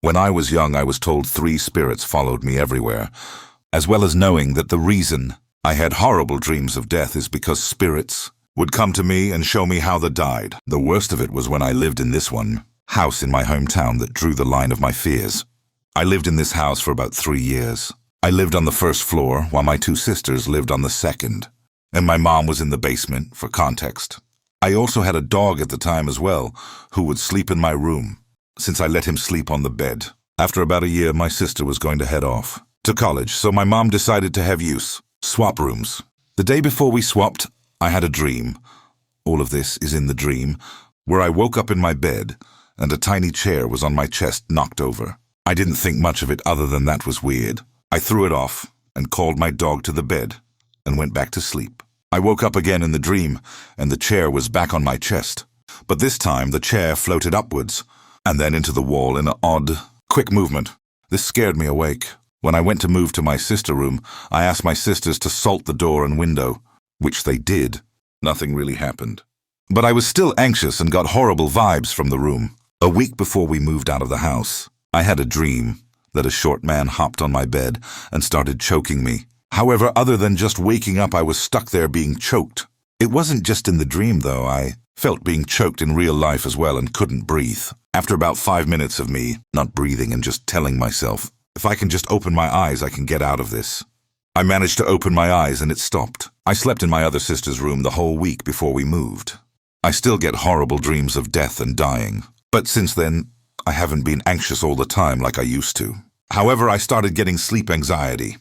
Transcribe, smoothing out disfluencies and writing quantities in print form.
When I was young, I was told 3 spirits followed me everywhere, as well as knowing that the reason I had horrible dreams of death is because spirits would come to me and show me how they died. The worst of it was when I lived in this one house in my hometown that drew the line of my fears. I lived in this house for about 3 years. I lived on the first floor while my 2 sisters lived on the second, and my mom was in the basement, for context. I also had a dog at the time as well, who would sleep in my room, since I let him sleep on the bed. After about a year, my sister was going to head off to college, so my mom decided to have swap rooms. The day before we swapped, I had a dream. All of this is in the dream, where I woke up in my bed, and a tiny chair was on my chest, knocked over. I didn't think much of it other than that was weird. I threw it off and called my dog to the bed and went back to sleep. I woke up again in the dream, and the chair was back on my chest. But this time, the chair floated upwards and then into the wall in an odd, quick movement. This scared me awake. When I went to move to my sister room, I asked my sisters to salt the door and window, which they did. Nothing really happened. But I was still anxious and got horrible vibes from the room. A week before we moved out of the house, I had a dream that a short man hopped on my bed and started choking me. However, other than just waking up, I was stuck there being choked. It wasn't just in the dream, though. I felt being choked in real life as well and couldn't breathe. After about 5 minutes of me not breathing and just telling myself, if I can just open my eyes, I can get out of this. I managed to open my eyes and it stopped. I slept in my other sister's room the whole week before we moved. I still get horrible dreams of death and dying, but since then, I haven't been anxious all the time like I used to. However, I started getting sleep anxiety.